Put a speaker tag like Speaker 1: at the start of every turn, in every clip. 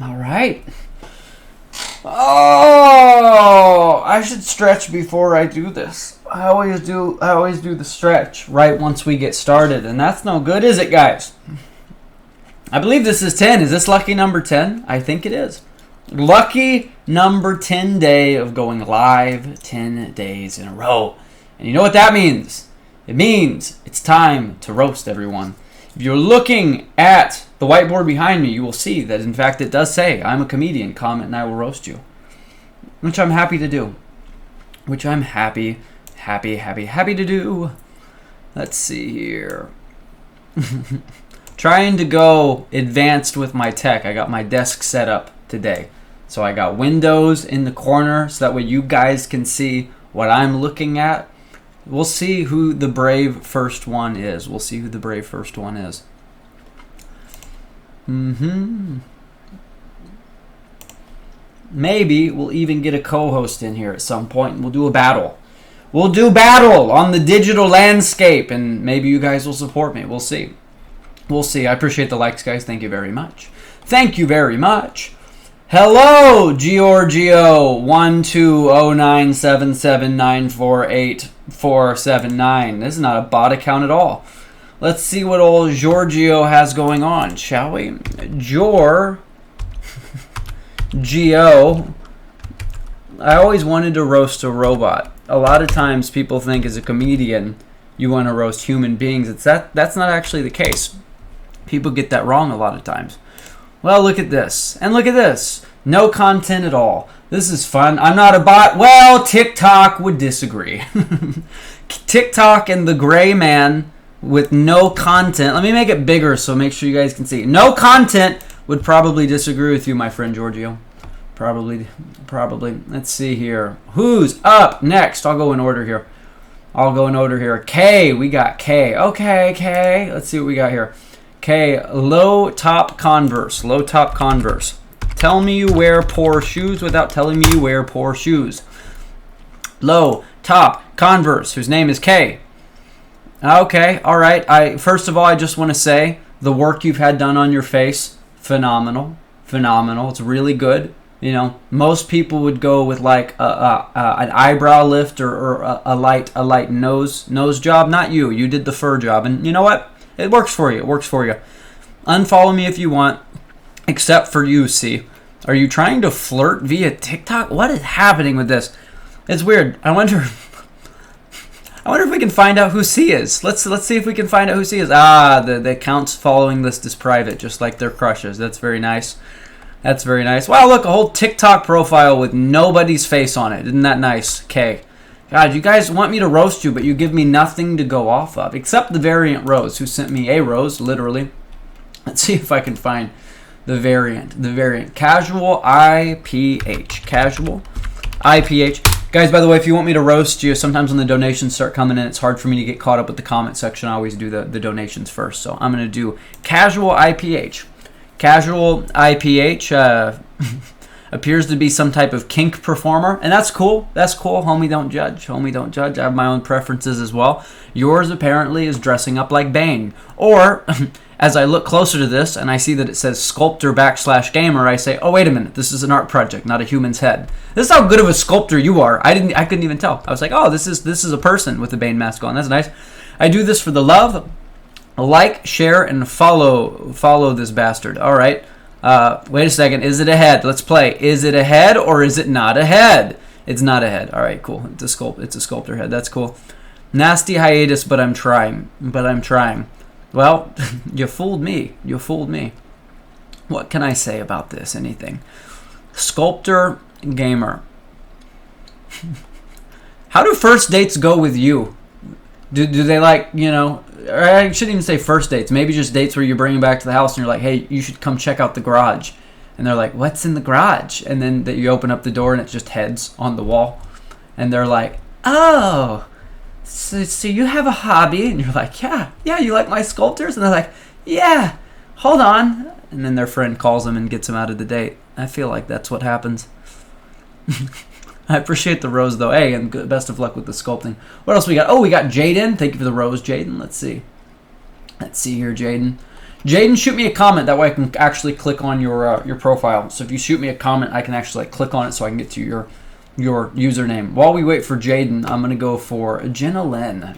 Speaker 1: All right. Oh, I should stretch before I do this. I always do the stretch right once we get started, and that's no good, is it, guys? I believe this is 10. Is this lucky number 10? I think it is. Lucky number 10 day of going live 10 days in a row. And you know what that means? It means it's time to roast everyone. If you're looking at the whiteboard behind me, you will see that, in fact, it does say, I'm a comedian, comment and I will roast you. Which I'm happy to do. Which I'm happy to do. Let's see here. Trying to go advanced with my tech. I got my desk set up today. So I got windows in the corner so that way you guys can see what I'm looking at. We'll see who the brave first one is. Maybe we'll even get a co-host in here at some point and we'll do a battle. We'll do battle on the digital landscape and maybe you guys will support me. We'll see. I appreciate the likes, guys. Thank you very much. Hello, Giorgio 1209779484479. This is not a bot account at all. Let's see what old Giorgio has going on, shall we? Gio. I always wanted to roast a robot. A lot of times people think as a comedian you want to roast human beings. That's not actually the case. People get that wrong a lot of times. Well, look at this. And look at this. No content at all. This is fun. I'm not a bot. Well, TikTok would disagree. TikTok and the gray man with no content. Let me make it bigger so make sure you guys can see. No content would probably disagree with you, my friend Giorgio. Probably. Let's see here. Who's up next? I'll go in order here. K. We got K. Okay, K. Let's see what we got here. K. Low top Converse. Tell me you wear poor shoes without telling me you wear poor shoes. Low top Converse, whose name is K. Okay, all right. First of all, I just want to say the work you've had done on your face, phenomenal. It's really good. You know, most people would go with like an eyebrow lift or a light nose job. Not you. You did the fur job, and you know what? It works for you. Unfollow me if you want, except for you. See, are you trying to flirt via TikTok? What is happening with this? It's weird. I wonder if we can find out who C is. Let's see if we can find out who C is. The accounts following this is private, just like their crushes. That's very nice. Wow, look, a whole TikTok profile with nobody's face on it. Isn't that nice? K. God, you guys want me to roast you, but you give me nothing to go off of, except the variant Rose, who sent me a rose, literally. Let's see if I can find the variant. Casual IPH. Guys, by the way, if you want me to roast you, sometimes when the donations start coming in, it's hard for me to get caught up with the comment section. I always do the donations first. So I'm going to do Casual IPH. Casual IPH appears to be some type of kink performer, and that's cool. Homie, don't judge. I have my own preferences as well. Yours apparently is dressing up like Bane. Or, as I look closer to this and I see that it says sculptor / gamer, I say, oh, wait a minute. This is an art project, not a human's head. This is how good of a sculptor you are. I couldn't even tell. I was like, oh, this is a person with a Bane mask on. That's nice. I do this for the love. Like, share, and follow this bastard. All right. Wait a second. Is it a head? Let's play. Is it a head or is it not a head? It's not a head. All right, cool. It's a sculptor head. That's cool. Nasty hiatus, but I'm trying. Well, you fooled me. What can I say about this? Anything. Sculptor gamer. How do first dates go with you? Do they like, you know, or I shouldn't even say first dates. Maybe just dates where you bring them back to the house and you're like, hey, you should come check out the garage. And they're like, what's in the garage? And then you open up the door and it's just heads on the wall. And they're like, oh, so you have a hobby? And you're like, yeah, you like my sculptors? And they're like, yeah, hold on. And then their friend calls them and gets them out of the date. I feel like that's what happens. I appreciate the rose, though. Hey, and best of luck with the sculpting. What else we got? Oh, we got Jaden. Thank you for the rose, Jaden. Let's see here, Jaden. Jaden, shoot me a comment. That way I can actually click on your profile. So if you shoot me a comment, I can actually click on it so I can get to your username. While we wait for Jaden, I'm going to go for Jenna Lynn.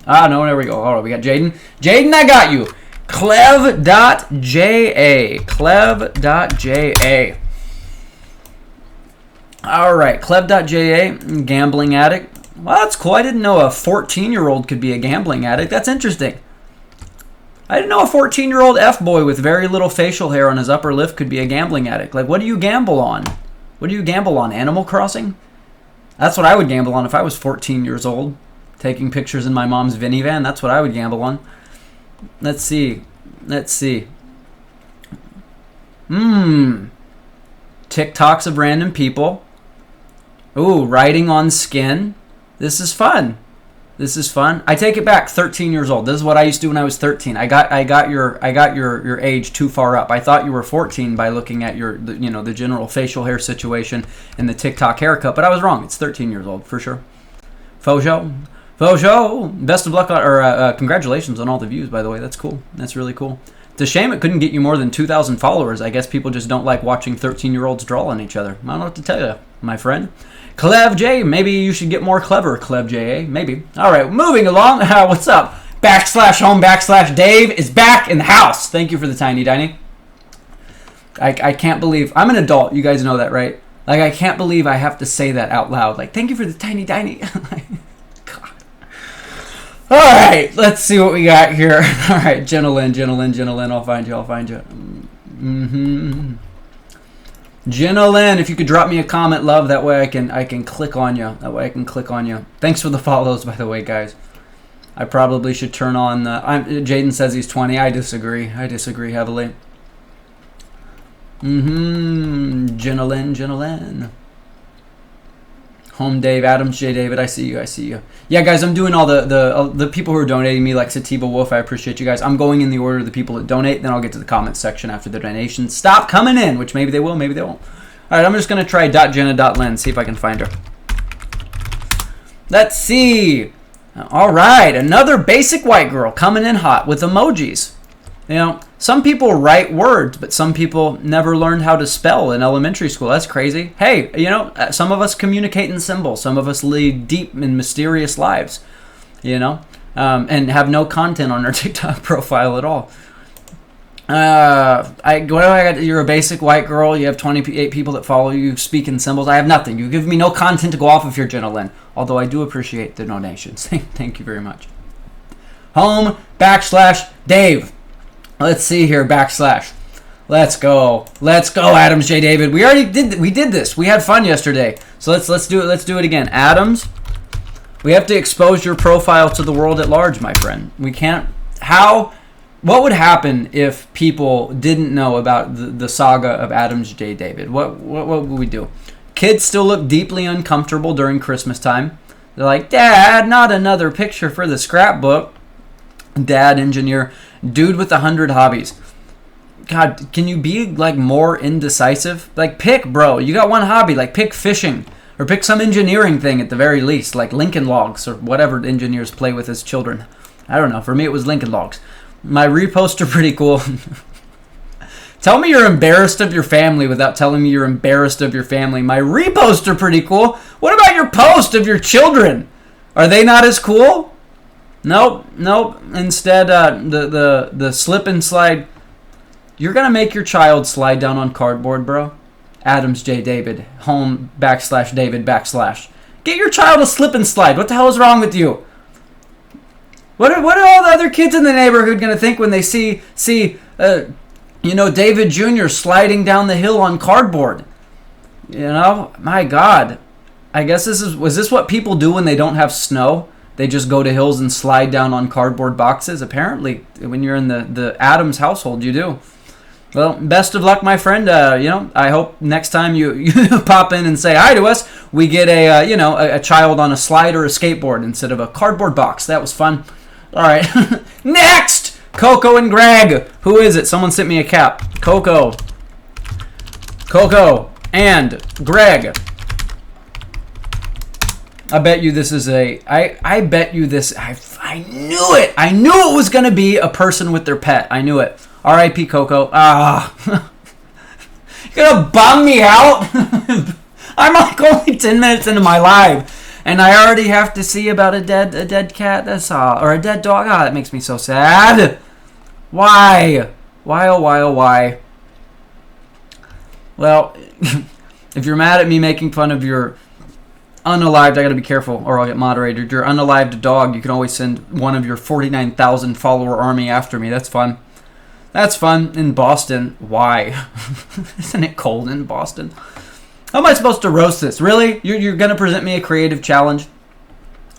Speaker 1: Ah, no, there we go. All right, we got Jaden. Jaden, I got you. Clev.ja. Clev.ja. All right, Clev.ja, gambling addict. Well, that's cool. I didn't know a 14-year-old could be a gambling addict. That's interesting. I didn't know a 14-year-old F-boy with very little facial hair on his upper lip could be a gambling addict. Like, what do you gamble on? What do you gamble on? Animal Crossing? That's what I would gamble on if I was 14 years old. Taking pictures in my mom's Vinny van. That's what I would gamble on. Let's see. TikToks of random people. Ooh, writing on skin. This is fun. I take it back. 13 years old. This is what I used to do when I was 13. I got your age too far up. I thought you were 14 by looking at the general facial hair situation and the TikTok haircut, but I was wrong. It's 13 years old for sure. Fojo. Best of luck or congratulations on all the views, by the way. That's cool. That's really cool. It's a shame it couldn't get you more than 2,000 followers. I guess people just don't like watching 13-year-olds draw on each other. I don't know what to tell you, my friend. Clev J, maybe you should get more clever, Clev J, maybe. All right, moving along. What's up? /home/ Dave is back in the house. Thank you for the tiny dining. I can't believe I'm an adult. You guys know that, right? Like, I can't believe I have to say that out loud. Like, thank you for the tiny dining. God. All right, let's see what we got here. All right, Jenna Lynn. I'll find you. Jenna Lynn, if you could drop me a comment, love, that way I can click on you. Thanks for the follows, by the way, guys. I probably should turn on the... Jaden says he's 20. I disagree heavily. Jenna Lynn. Home Dave, Adams, J. David, I see you. Yeah, guys, I'm doing all the people who are donating me, like Sativa Wolf. I appreciate you guys. I'm going in the order of the people that donate. Then I'll get to the comments section after the donations. Stop coming in, which maybe they will, maybe they won't. All right, I'm just going to try .jenna.lynn, see if I can find her. Let's see. All right, another basic white girl coming in hot with emojis. You know, some people write words, but some people never learned how to spell in elementary school. That's crazy. Hey, you know, some of us communicate in symbols. Some of us lead deep and mysterious lives, you know, and have no content on our TikTok profile at all. You're a basic white girl. You have 28 people that follow you. You speak in symbols. I have nothing. You give me no content to go off of here, Jenna Lynn. Although I do appreciate the donations. Thank you very much. Home / Dave. Let's see here, /. Let's go, Adams J. David. We did this. We had fun yesterday. So let's do it. Let's do it again. Adams, we have to expose your profile to the world at large, my friend. We can't. What would happen if people didn't know about the saga of Adams J. David? What would we do? Kids still look deeply uncomfortable during Christmas time. They're like, Dad, not another picture for the scrapbook. Dad, engineer, dude with 100 hobbies. God, can you be like more indecisive? Like, pick, bro. You got one hobby. Like, pick fishing or pick some engineering thing at the very least, like Lincoln Logs or whatever engineers play with as children. I don't know. For me, it was Lincoln Logs. My reposts are pretty cool. Tell me you're embarrassed of your family without telling me you're embarrassed of your family. My reposts are pretty cool. What about your post of your children? Are they not as cool? Nope. Instead, the slip and slide. You're going to make your child slide down on cardboard, bro? Adams J. David. Home / David /. Get your child a slip and slide. What the hell is wrong with you? What are all the other kids in the neighborhood going to think when they see David Jr. sliding down the hill on cardboard? You know, my God. I guess was this what people do when they don't have snow? They just go to hills and slide down on cardboard boxes? Apparently, when you're in the Adams household, you do. Well, best of luck, my friend. I hope next time you pop in and say hi to us, we get a child on a slide or a skateboard instead of a cardboard box. That was fun. All right. Next, Coco and Greg. Who is it? Someone sent me a cap. Coco and Greg. I bet you this is I bet you this. I knew it. I knew it was going to be a person with their pet. I knew it. R.I.P. Coco. You're going to bum me out? I'm like only 10 minutes into my live, and I already have to see about a dead cat. That's or a dead dog. That makes me so sad. Why? Why, oh, why, oh, why? Well, if you're mad at me making fun of your unalived, I gotta be careful or I'll get moderated. Your unalived dog, you can always send one of your 49,000 follower army after me. That's fun. That's fun. In Boston. Why? Isn't it cold in Boston? How am I supposed to roast this? Really? You're gonna present me a creative challenge?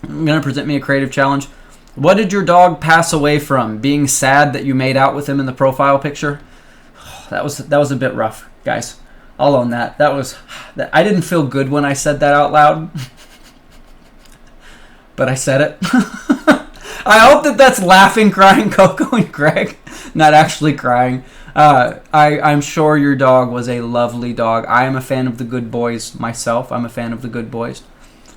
Speaker 1: You're gonna present me a creative challenge? What did your dog pass away from? Being sad that you made out with him in the profile picture? That was a bit rough, guys. I'll own that. I didn't feel good when I said that out loud. But I said it. I hope that's laughing, crying Coco and Greg. Not actually crying. I'm sure your dog was a lovely dog. I am a fan of the good boys myself. I'm a fan of the good boys.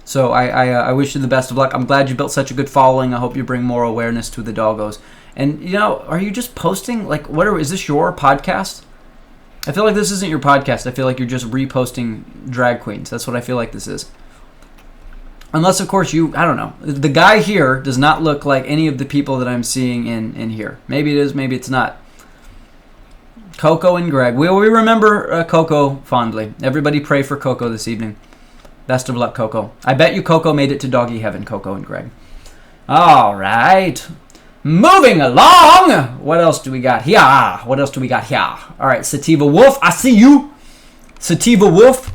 Speaker 1: So I wish you the best of luck. I'm glad you built such a good following. I hope you bring more awareness to the doggos. And, are you just posting? Like, is this your podcast? I feel like this isn't your podcast. I feel like you're just reposting drag queens. That's what I feel like this is. Unless, of course, I don't know. The guy here does not look like any of the people that I'm seeing in here. Maybe it is, maybe it's not. Coco and Greg. We remember Coco fondly. Everybody pray for Coco this evening. Best of luck, Coco. I bet you Coco made it to doggy heaven, Coco and Greg. All right. Moving along. What else do we got here? All right, Sativa Wolf. I see you. Sativa Wolf.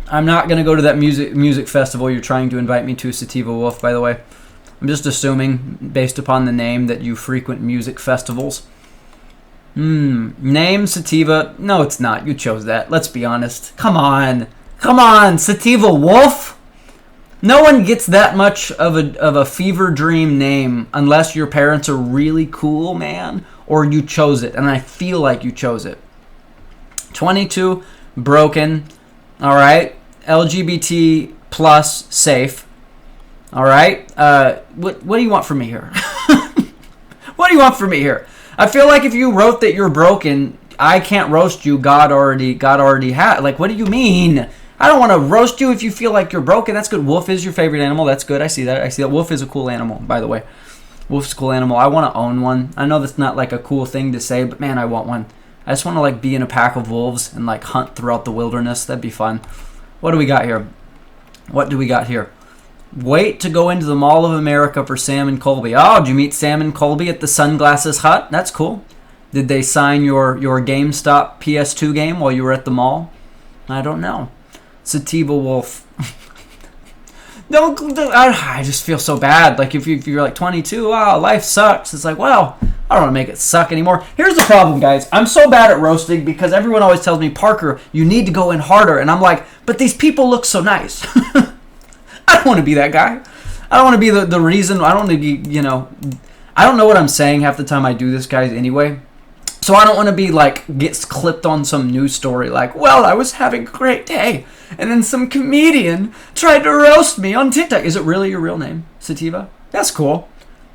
Speaker 1: I'm not going to go to that music festival you're trying to invite me to, Sativa Wolf, by the way. I'm just assuming, based upon the name, that you frequent music festivals. Name Sativa. No, it's not. You chose that. Let's be honest. Come on, Sativa Wolf. No one gets that much of a fever dream name unless your parents are really cool, man, or you chose it, and I feel like you chose it. 22, broken, all right. LGBT plus, safe, all right. What do you want from me here? What do you want from me here? I feel like if you wrote that you're broken, I can't roast you. God already had. Like, what do you mean? I don't want to roast you if you feel like you're broken. That's good. Wolf is your favorite animal. That's good. I see that. Wolf is a cool animal, by the way. Wolf's a cool animal. I want to own one. I know that's not like a cool thing to say, but man, I want one. I just want to like be in a pack of wolves and like hunt throughout the wilderness. That'd be fun. What do we got here? Wait to go into the Mall of America for Sam and Colby. Oh, did you meet Sam and Colby at the Sunglasses Hut? That's cool. Did they sign your GameStop PS2 game while you were at the mall? I don't know. Sativa Wolf. I just feel so bad. Like if you're like 22, life sucks. It's like, well, I don't want to make it suck anymore. Here's the problem, guys. I'm so bad at roasting because everyone always tells me, Parker, you need to go in harder. And I'm like, but these people look so nice. I don't want to be that guy. I don't want to be the reason. I don't want to be, I don't know what I'm saying half the time I do this, guys, anyway. So I don't want to be like, gets clipped on some news story like, well, I was having a great day. And then some comedian tried to roast me on TikTok. Is it really your real name, Sativa? That's cool.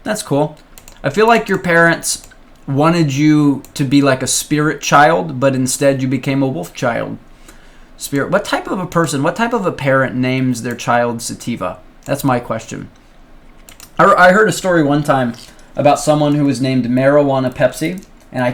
Speaker 1: I feel like your parents wanted you to be like a spirit child, but instead you became a wolf child. Spirit. What type of a parent names their child Sativa? That's my question. I heard a story one time about someone who was named Marijuana Pepsi. And I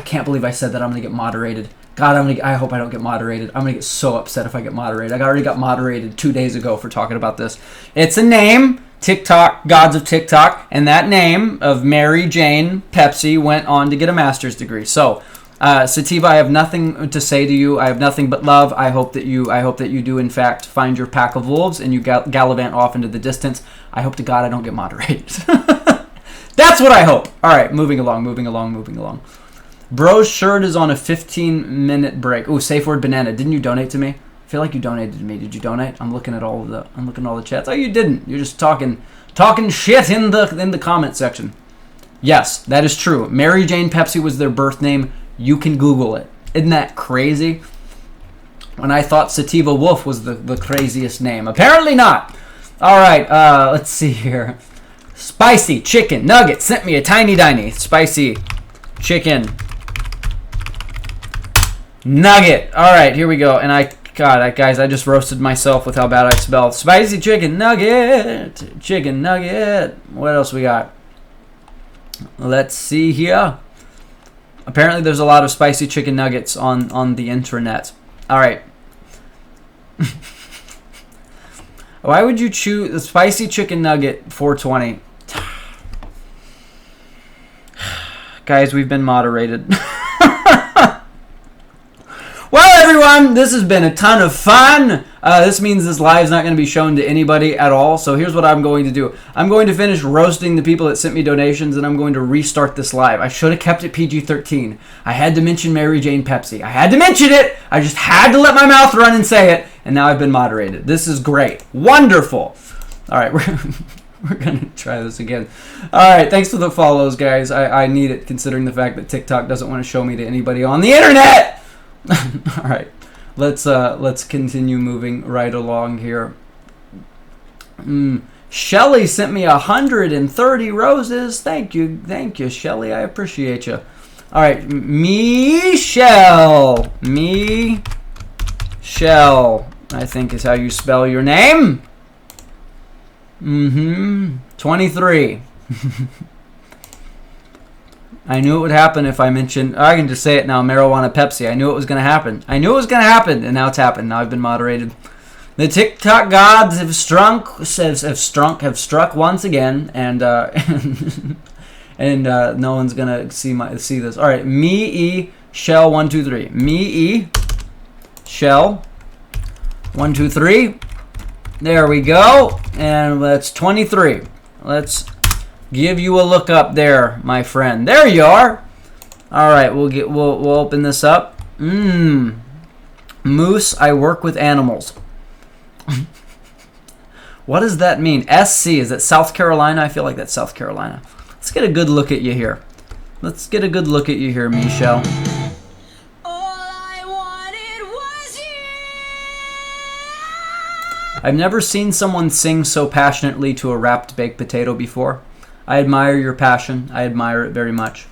Speaker 1: can't believe I said that. I'm going to get moderated. God, I hope I don't get moderated. I'm going to get so upset if I get moderated. I already got moderated 2 days ago for talking about this. It's a name, TikTok, Gods of TikTok, and that name of Mary Jane Pepsi went on to get a master's degree. So, Sativa, I have nothing to say to you. I have nothing but love. I hope that you do, in fact, find your pack of wolves and you gallivant off into the distance. I hope to God I don't get moderated. That's what I hope. All right, moving along. Bro's shirt is on a 15-minute break. Ooh, safe word banana. Didn't you donate to me? I feel like you donated to me. Did you donate? I'm looking at all the chats. Oh, you didn't. You're just talking shit in the comment section. Yes, that is true. Mary Jane Pepsi was their birth name. You can Google it. Isn't that crazy? When I thought Sativa Wolf was the craziest name. Apparently not. All right, let's see here. Spicy chicken nugget sent me a tiny spicy chicken nugget. All right, here we go. And God, guys, I just roasted myself with how bad I spelled. Spicy chicken nugget. Chicken nugget. What else we got? Let's see here. Apparently, there's a lot of spicy chicken nuggets on the intranet. All right. Why would you choose the spicy chicken nugget 420? Guys, we've been moderated. Well, everyone, this has been a ton of fun. This means this live is not going to be shown to anybody at all. So here's what I'm going to do. I'm going to finish roasting the people that sent me donations, and I'm going to restart this live. I should have kept it PG-13. I had to mention Mary Jane Pepsi. I had to mention it. I just had to let my mouth run and say it, and now I've been moderated. This is great. Wonderful. All right, we're going to try this again. All right, thanks for the follows, guys. I need it, considering the fact that TikTok doesn't want to show me to anybody on the internet. All right, let's continue moving right along here. Shelly sent me 130 roses. Thank you, Shelly. I appreciate you. All right, Michelle, I think is how you spell your name. 23. I knew it would happen if I mentioned... I can just say it now, Marijuana Pepsi. I knew it was going to happen. And now it's happened. Now I've been moderated. The TikTok gods have struck once again, and no one's going to see this. All right, Shell 123. Shell 123. There we go, and that's 23. Let's give you a look up there, my friend. There you are. All right, we'll open this up. Moose, I work with animals. What does that mean? SC, is that South Carolina? I feel like that's South Carolina. Let's get a good look at you here. Michelle. I've never seen someone sing so passionately to a wrapped baked potato before. I admire your passion. I admire it very much.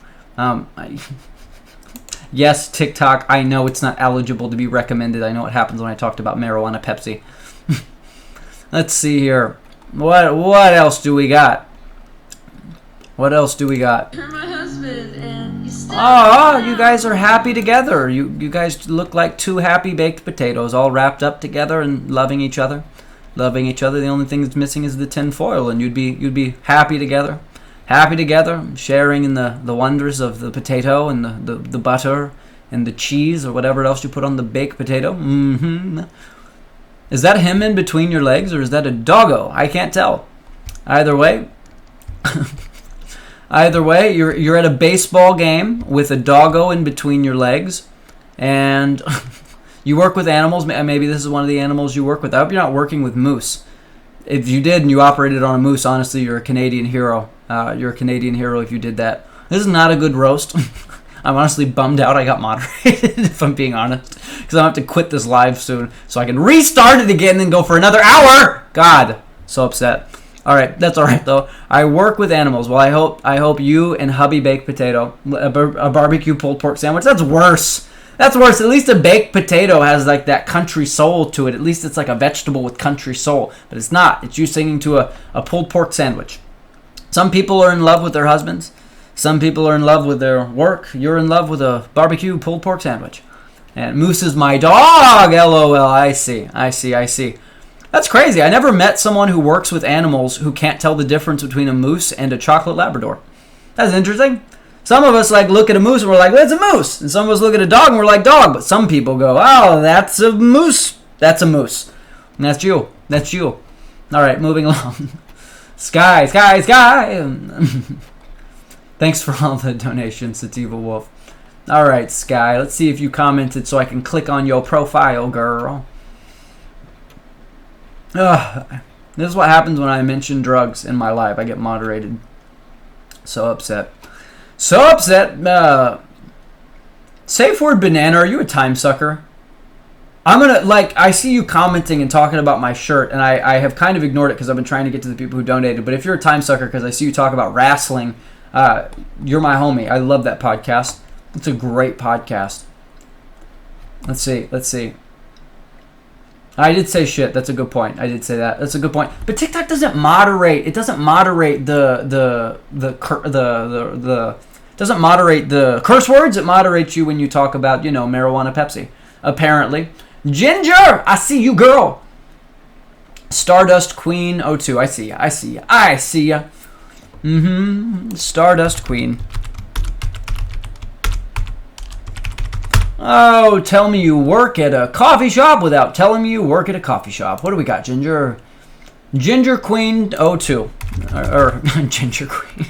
Speaker 1: Yes, TikTok, I know it's not eligible to be recommended. I know what happens when I talked about Marijuana Pepsi. Let's see here. What else do we got? You're my husband, and you still... Oh, you guys are happy together. You guys look like two happy baked potatoes, all wrapped up together and loving each other. The only thing that's missing is the tin foil, and you'd be happy together, sharing in the wonders of the potato and the butter and the cheese or whatever else you put on the baked potato. Is that him in between your legs, or is that a doggo? I can't tell. Either way, you're at a baseball game with a doggo in between your legs, and you work with animals. Maybe this is one of the animals you work with. I hope you're not working with moose. If you did and you operated on a moose, honestly, you're a Canadian hero. You're a Canadian hero if you did that. This is not a good roast. I'm honestly bummed out I got moderated, if I'm being honest, because I'll have to quit this live soon so I can restart it again and go for another hour. God, so upset. All right, that's all right though. I work with animals. Well, I hope you and hubby baked potato, a barbecue pulled pork sandwich. That's worse. At least a baked potato has like that country soul to it. At least it's like a vegetable with country soul. But it's not. It's you singing to a pulled pork sandwich. Some people are in love with their husbands. Some people are in love with their work. You're in love with a barbecue pulled pork sandwich. And Moose is my dog. LOL. I see. That's crazy. I never met someone who works with animals who can't tell the difference between a moose and a chocolate Labrador. That's interesting. Some of us like look at a moose and we're like, well, it's a moose. And some of us look at a dog and we're like, dog. But some people go, oh, that's a moose. That's a moose. And that's you. All right, moving along. Sky. Thanks for all the donations, Sativa Wolf. All right, Sky. Let's see if you commented so I can click on your profile, girl. This is what happens when I mention drugs in my live. I get moderated. So upset. Safe word banana. Are you a time sucker? I'm gonna, like, I see you commenting and talking about my shirt, and I have kind of ignored it because I've been trying to get to the people who donated. But if you're a time sucker, because I see you talk about wrestling, you're my homie. I love that podcast. It's a great podcast. Let's see. I did say shit. That's a good point. I did say that. That's a good point. But TikTok doesn't moderate. It doesn't moderate the doesn't moderate the curse words. It moderates you when you talk about, you know, marijuana Pepsi. Apparently. Ginger, I see you, girl. Stardust Queen 02. I see ya. Stardust Queen. Oh, tell me you work at a coffee shop without telling me you work at a coffee shop. What do we got, Ginger? Ginger Queen 02. Or Ginger Queen.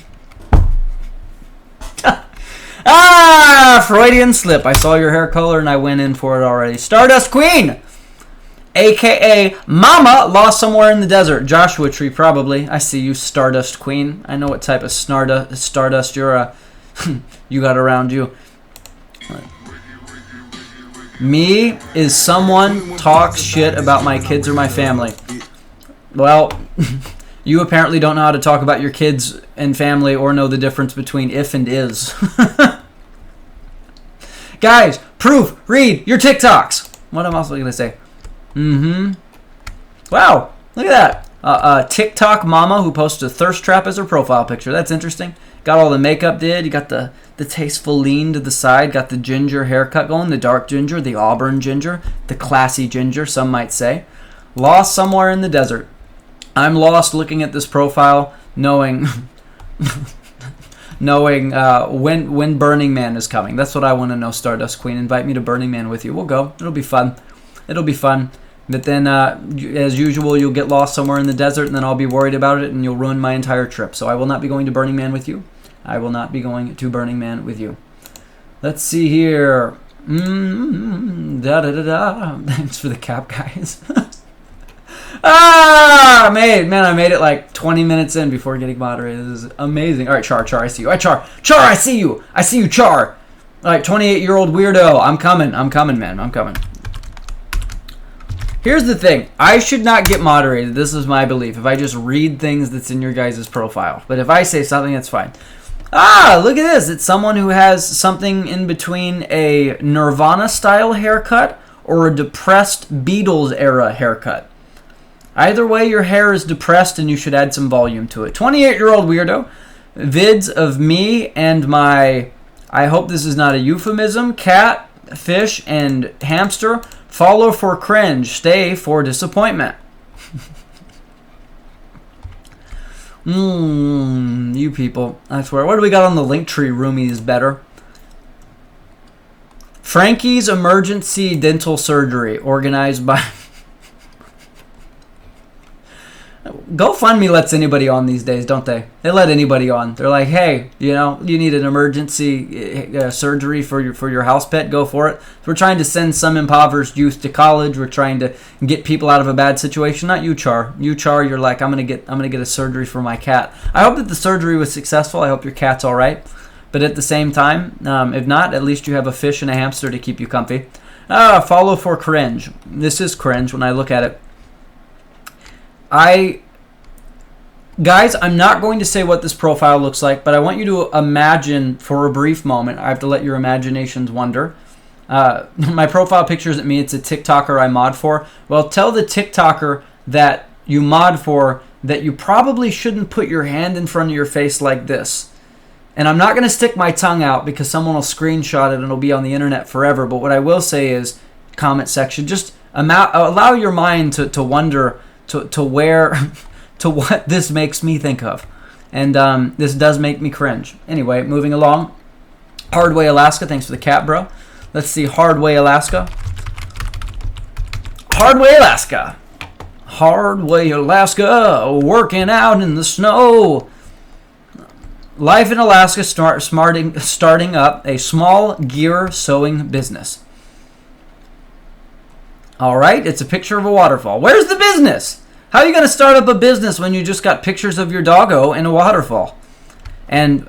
Speaker 1: Freudian slip. I saw your hair color and I went in for it already. Stardust Queen, a.k.a. Mama lost somewhere in the desert. Joshua Tree, probably. I see you, Stardust Queen. I know what type of stardust you're you got around you. Me is someone talks shit about my kids or my family. Well, you apparently don't know how to talk about your kids and family or know the difference between if and is. Guys, proof, read your TikToks. What am I also going to say? Wow, look at that. TikTok mama who posted a thirst trap as her profile picture. That's interesting. Got all the makeup did. You got the tasteful lean to the side. Got the ginger haircut going. The dark ginger, the auburn ginger, the classy ginger, some might say. Lost somewhere in the desert. I'm lost looking at this profile, knowing when Burning Man is coming. That's what I want to know, Stardust Queen. Invite me to Burning Man with you. We'll go. It'll be fun. But then, as usual, you'll get lost somewhere in the desert, and then I'll be worried about it, and you'll ruin my entire trip. So I will not be going to Burning Man with you. Let's see here. Thanks for the cap, guys. I made it like 20 minutes in before getting moderated. This is amazing. All right, Char, I see you. All right, Char, I see you. Char. All right, 28-year-old weirdo. I'm coming, man. I'm coming. Here's the thing. I should not get moderated. This is my belief. If I just read things that's in your guys' profile. But if I say something, that's fine. Look at this. It's someone who has something in between a Nirvana-style haircut or a depressed Beatles-era haircut. Either way, your hair is depressed and you should add some volume to it. 28-year-old weirdo. Vids of me and my, I hope this is not a euphemism, cat, fish, and hamster. Follow for cringe. Stay for disappointment. You people. I swear. What do we got on the Linktree? Roomy is better. Frankie's emergency dental surgery organized by... GoFundMe lets anybody on these days, don't they? They let anybody on. They're like, hey, you know, you need an emergency surgery for your house pet. Go for it. So we're trying to send some impoverished youth to college. We're trying to get people out of a bad situation. Not you, Char. You, Char, you're like, I'm gonna get a surgery for my cat. I hope that the surgery was successful. I hope your cat's all right. But at the same time, if not, at least you have a fish and a hamster to keep you comfy. Follow for cringe. This is cringe when I look at it. Guys, I'm not going to say what this profile looks like, but I want you to imagine for a brief moment. I have to let your imaginations wander. My profile picture isn't me. It's a TikToker I mod for. Well, tell the TikToker that you mod for that you probably shouldn't put your hand in front of your face like this. And I'm not going to stick my tongue out because someone will screenshot it and it'll be on the internet forever. But what I will say is, comment section, just allow your mind to wonder to where... to what this makes me think of. And this does make me cringe. Anyway, moving along. Hardway, Alaska. Thanks for the cat, bro. Let's see. Hardway, Alaska. Hardway, Alaska. Working out in the snow. Life in Alaska, starting up a small gear sewing business. All right. It's a picture of a waterfall. Where's the business? How are you going to start up a business when you just got pictures of your doggo in a waterfall? And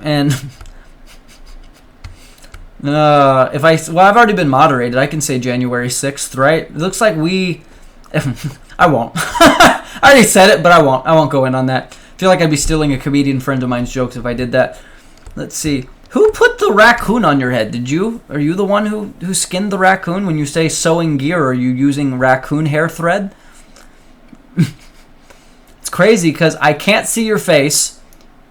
Speaker 1: I've already been moderated. I can say January 6th, right? It looks like we. I won't. I already said it, but I won't. I won't go in on that. I feel like I'd be stealing a comedian friend of mine's jokes if I did that. Let's see. Who put the raccoon on your head? Did you? Are you the one who skinned the raccoon? When you say sewing gear, are you using raccoon hair thread? It's crazy because I can't see your face.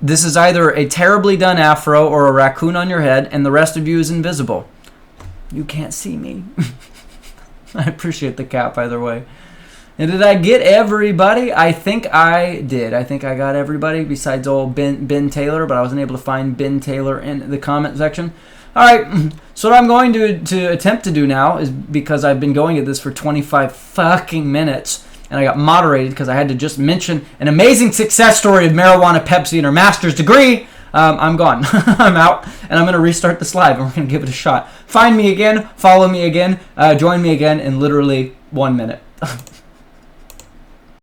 Speaker 1: This is either a terribly done afro or a raccoon on your head, and the rest of you is invisible. You can't see me. I appreciate the cap either way. And did I get everybody? I think I did. I think I got everybody besides old Ben Taylor, but I wasn't able to find Ben Taylor in the comment section. All right, so what I'm going to attempt to do now is, because I've been going at this for 25 fucking minutes, and I got moderated because I had to just mention an amazing success story of Marijuana Pepsi and her master's degree. I'm gone. I'm out, and I'm going to restart this live, and we're going to give it a shot. Find me again, follow me again, join me again in literally 1 minute.